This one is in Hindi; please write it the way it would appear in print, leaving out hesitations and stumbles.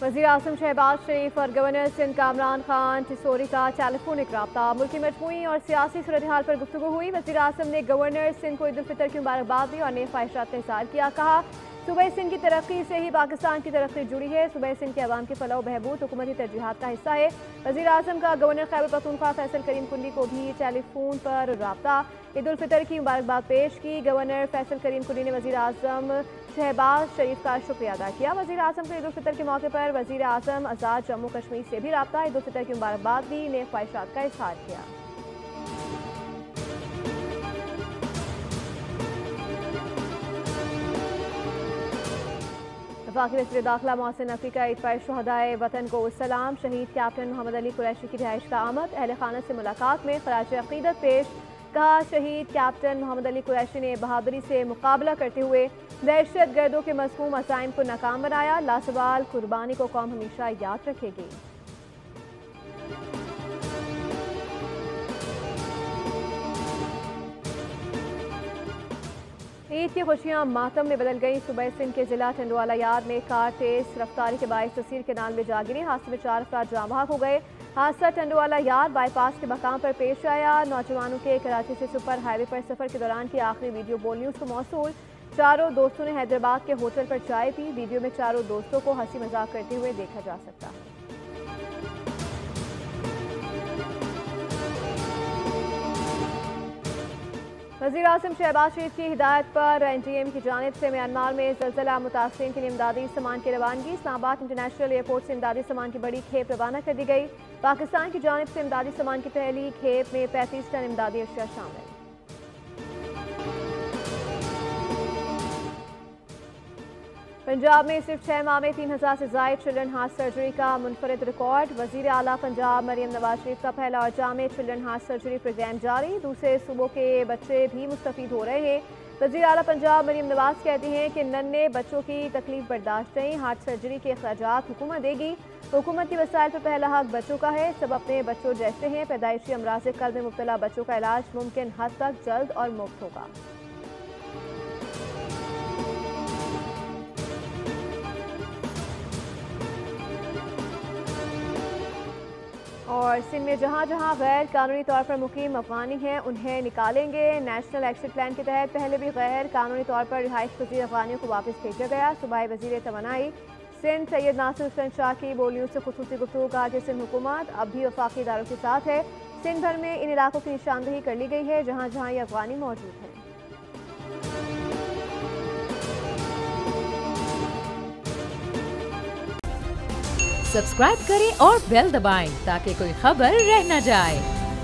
वज़ीर आज़म शहबाज शरीफ और गवर्नर सिंध कामरान खान टिसोरी का टेलीफोनिक रब्ता। मुल्की मजमूई और सियासी सूरत हाल पर गुफ्तगू हुई। वज़ीर आज़म ने गवर्नर सिंध को ईद उल फितर की मुबारकबाद दी और नए ख्वाहिशात का इज़हार किया। कहा, सूबे सिंध की तरक्की से ही पाकिस्तान की तरक्की जुड़ी है। सूबे सिंध के अवाम की फलाह बहबूद हुकूमती तरजीहात का हिस्सा है। वज़ीर आज़म का गवर्नर खैबर पख्तूनख्वा फैसल करीम कुंडी को भी टेलीफोन पर रब्ता। ईद उल फितर की मुबारकबाद पेश की। गवर्नर फैसल करीम कुंडी ने वज़ीर आज़म शहबाज शरीफ का शुक्रिया अदा किया। वज़ीर आज़म को ईद उल फितर के मौके पर वज़ीर आज़म आज़ाद जम्मू कश्मीर से भी रब्ता। ईद उल फितर की मुबारकबाद दी, नए ख्वाहिशात का इज़हार किया। वफाकी वज़ीर दाखिला मोहसिन नकवी का ईद पर शुहदाए वतन को सलाम। शहीद कैप्टन मोहम्मद अली कुरैशी की रिहाइश का आमद। अहले खाना से मुलाकात में खराज अकीदत पेश। कहा, शहीद कैप्टन मोहम्मद अली कुरैशी ने बहादुरी से मुकाबला करते हुए दहशत गर्दों के मज़मूम अज़ाइम को नाकाम बनाया। लासवाल कुर्बानी को कौम हमेशा याद रखेगी। ईद की खुशियां मातम में बदल गई। सुबह सिंध के जिला टंडवाला यार्ड में कार तेज रफ्तारी के बायस तसीर केनाल में जा गिरी। हादसे में 4 अफराद जाँ बहक हो गए। हादसा टंडवाला यार्ड बाईपास के मकाम पर पेश आया। नौजवानों के कराची से सुपर हाईवे पर सफर के दौरान की आखिरी वीडियो बोल न्यूज़ को मौसूल। चारों दोस्तों ने हैदराबाद के होटल पर चाय पी। वीडियो में चारों दोस्तों को हंसी मजाक करते हुए देखा जा सकता है। वज़ीर आज़म शहबाज शरीफ की हिदायत पर NTM की जानिब से म्यांमार में ज़लज़ला मुतासरीन के लिए इमदादी सामान की रवानगी। इस्लामाबाद इंटरनेशनल एयरपोर्ट से इमदादी सामान की बड़ी खेप रवाना कर दी गई। पाकिस्तान की जानिब से इमदादी सामान की पहली खेप में 35 टन इमदादी अशिया शामिल। पंजाब में सिर्फ 6 माह में 3000 से ज़ायद चिल्ड्रन हार्ट सर्जरी का मुनफरिद रिकॉर्ड। वज़ीर आला पंजाब मरियम नवाज शरीफ का पहला और जामे चिल्ड्रन हार्ट सर्जरी प्रोग्राम जारी। दूसरे सूबों के बच्चे भी मुस्तफीद हो रहे हैं। वज़ीर आला पंजाब मरियम नवाज कहती हैं कि नन्हे बच्चों की तकलीफ बर्दाश्त नहीं। हार्ट सर्जरी के अखराजात हुकूमत देगी। हुकूमत की वसाइल पर पहला हक बच्चों का है। सब अपने बच्चों जैसे हैं। पैदाइशी अमराज़ क़ल्ब में मुब्तला बच्चों का इलाज मुमकिन हद तक जल्द और मुफ्त होगा। और सिंध में जहाँ जहाँ गैर कानूनी तौर पर मुकीम अफगानी हैं उन्हें निकालेंगे। नेशनल एक्शन प्लान के तहत पहले भी गैर कानूनी तौर पर रिहाइश पजीर अफगानियों को वापस भेजा गया। सूबाई वज़ीर तवानाई सिंध सैयद नासिर हुसैन शाह की बोलियों से खुसूसी गुफ्तगू। कहा कि सिंध हुकूमत अब भी वफाकी इदारों के साथ है। सिंध भर में इन इलाकों की निशानदेही कर ली गई है जहाँ जहाँ ये अफगानी मौजूद हैं। सब्सक्राइब करें और बेल दबाएं ताकि कोई खबर रह न जाए।